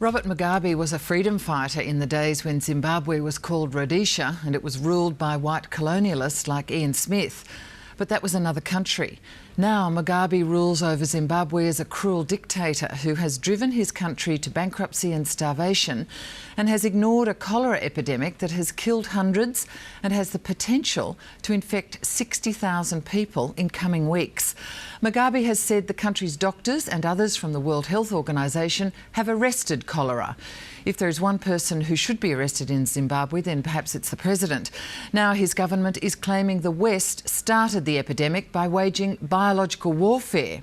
Robert Mugabe was a freedom fighter in the days when Zimbabwe was called Rhodesia and it was ruled by white colonialists like Ian Smith. But that was another country. Now Mugabe rules over Zimbabwe as a cruel dictator who has driven his country to bankruptcy and starvation and has ignored a cholera epidemic that has killed hundreds and has the potential to infect 60,000 people in coming weeks. Mugabe has said the country's doctors and others from the World Health Organization have arrested cholera. If there is one person who should be arrested in Zimbabwe, then perhaps it's the president. Now his government is claiming the West started the epidemic by waging biological warfare.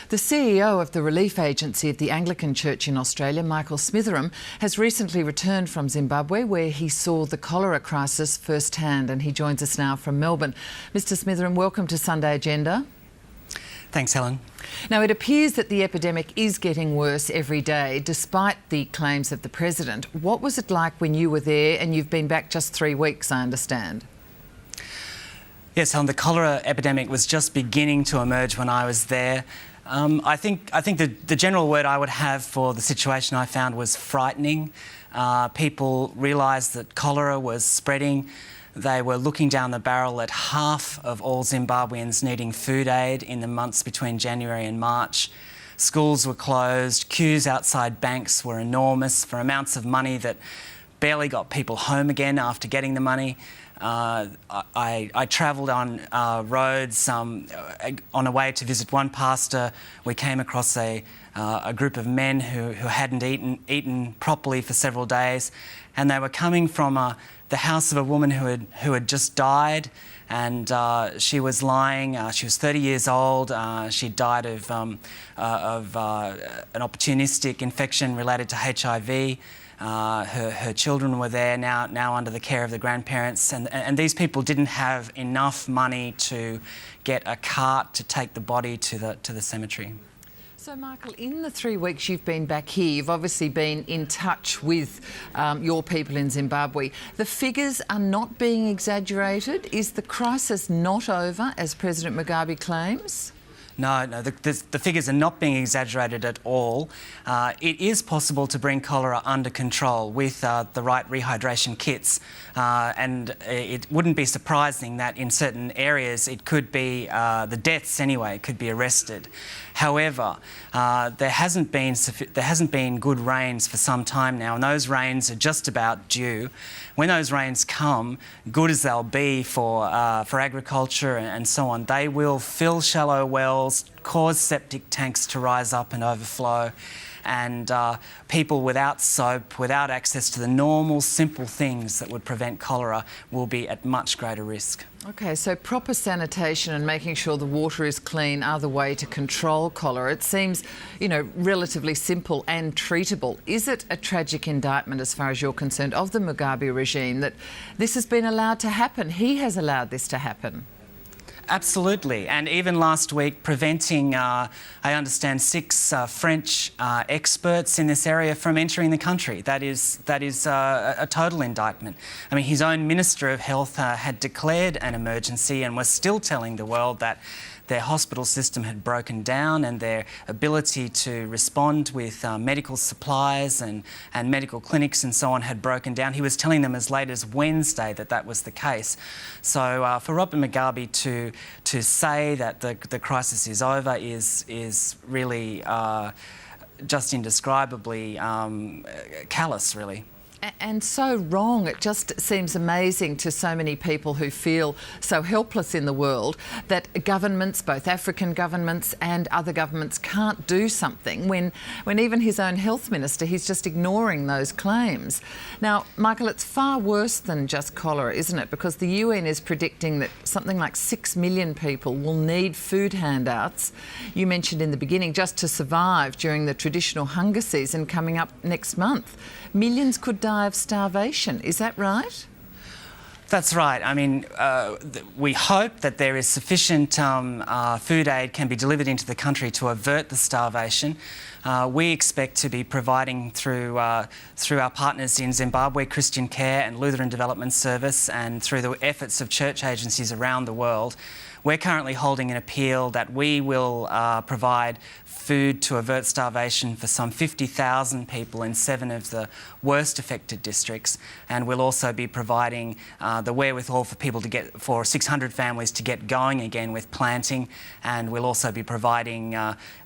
The CEO of the relief agency of the Anglican Church in Australia, Michael Smitheram, has recently returned from Zimbabwe where he saw the cholera crisis firsthand, and he joins us now from Melbourne. Mr Smitheram, welcome to Sunday Agenda. Thanks, Helen. Now, it appears that the epidemic is getting worse every day, despite the claims of the president. What was it like when you were there, and you've been back just 3 weeks, I understand? Yes, Helen, the cholera epidemic was just beginning to emerge when I was there. I think the general word I would have for the situation I found was frightening. People realised that cholera was spreading. They were looking down the barrel at half of all Zimbabweans needing food aid in the months between January and March. Schools were closed, queues outside banks were enormous for amounts of money that barely got people home again after getting the money. I travelled on roads on a way to visit one pastor. We came across a group of men who hadn't eaten properly for several days, and they were coming from the house of a woman who had just died, and she was lying. She was 30 years old. She died of an opportunistic infection related to HIV. Her children were there now under the care of the grandparents, and these people didn't have enough money to get a cart to take the body to the cemetery. So, Michael, in the 3 weeks you've been back here, you've obviously been in touch with your people in Zimbabwe. The figures are not being exaggerated. Is the crisis not over, as President Mugabe claims? No, the figures are not being exaggerated at all. It is possible to bring cholera under control with the right rehydration kits, and it wouldn't be surprising that in certain areas it could be, the deaths anyway, could be arrested. However, there hasn't been good rains for some time now, and those rains are just about due. When those rains come, good as they'll be for agriculture and so on, they will fill shallow wells, cause septic tanks to rise up and overflow, and people without soap, without access to the normal, simple things that would prevent cholera will be at much greater risk. OK, so proper sanitation and making sure the water is clean are the way to control cholera. It seems, relatively simple and treatable. Is it a tragic indictment, as far as you're concerned, of the Mugabe regime that this has been allowed to happen? He has allowed this to happen. Absolutely, and even last week preventing, I understand, 6 French experts in this area from entering the country. That is a total indictment. I mean, his own Minister of Health had declared an emergency and was still telling the world that their hospital system had broken down and their ability to respond with medical supplies and medical clinics and so on had broken down. He was telling them as late as Wednesday that was the case. So for Robert Mugabe to say that the crisis is over is really just indescribably callous, really. And so wrong. It just seems amazing to so many people who feel so helpless in the world that governments, both African governments and other governments, can't do something when even his own health minister, he's just ignoring those claims. Now, Michael, it's far worse than just cholera, isn't it? Because the UN is predicting that something like 6 million people will need food handouts, you mentioned in the beginning, just to survive during the traditional hunger season coming up next month. Millions could die of starvation. Is that right? That's right. I mean, we hope that there is sufficient food aid can be delivered into the country to avert the starvation. We expect to be providing through our partners in Zimbabwe, Christian Care and Lutheran Development Service, and through the efforts of church agencies around the world. we're currently holding an appeal that we will provide food to avert starvation for some 50,000 people in 7 of the worst affected districts, and we'll also be providing the wherewithal for people to get, for 600 families to get going again with planting, and we'll also be providing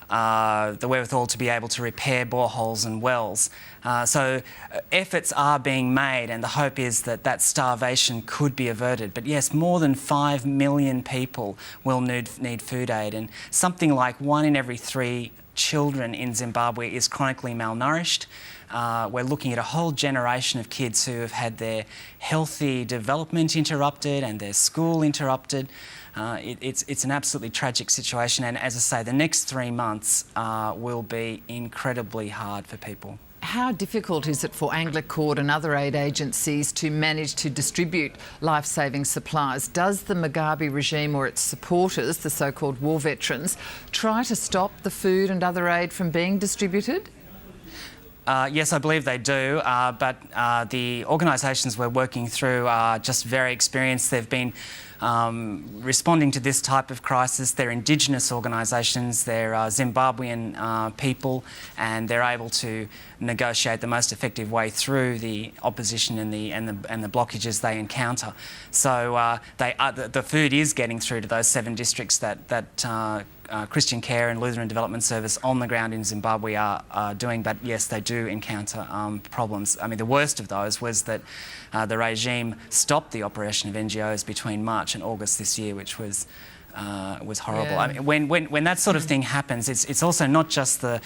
the wherewithal to be able to repair boreholes and wells. So efforts are being made, and the hope is that that starvation could be averted. But yes, more than 5 million people will need food aid, and something like 1 in every 3 children in Zimbabwe is chronically malnourished. We're looking at a whole generation of kids who have had their healthy development interrupted and their school interrupted. It's an absolutely tragic situation, and as I say, the next 3 months will be incredibly hard for people. How difficult is it for Anglicord and other aid agencies to manage to distribute life-saving supplies? Does the Mugabe regime or its supporters, the so-called war veterans, try to stop the food and other aid from being distributed? Yes, I believe they do, but the organisations we're working through are just very experienced. They've been responding to this type of crisis. They're Indigenous organisations, they're Zimbabwean people, and they're able to negotiate the most effective way through the opposition and the blockages they encounter. So the food is getting through to those 7 districts that Christian Care and Lutheran Development Service on the ground in Zimbabwe are doing, but yes, they do encounter problems. I mean, the worst of those was that the regime stopped the operation of NGOs between March and August this year, which was horrible. Yeah. I mean, when that sort of thing happens, it's also not just the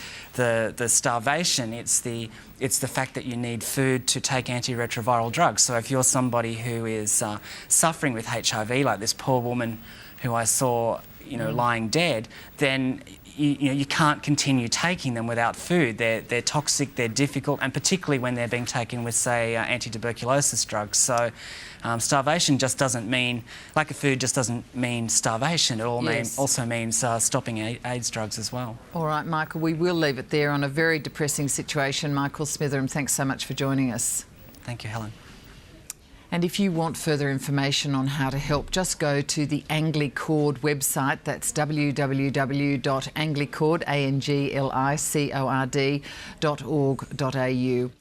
starvation. It's the fact that you need food to take antiretroviral drugs. So if you're somebody who is suffering with HIV, like this poor woman who I saw, lying dead, then you can't continue taking them without food. They're toxic, they're difficult, and particularly when they're being taken with, say, anti-tuberculosis drugs. So starvation just doesn't mean, lack of food just doesn't mean starvation. It also means stopping AIDS drugs as well. All right, Michael, we will leave it there on a very depressing situation. Michael Smitheram, thanks so much for joining us. Thank you, Helen. And if you want further information on how to help, just go to the Anglicord website. That's www.anglicord.org.au.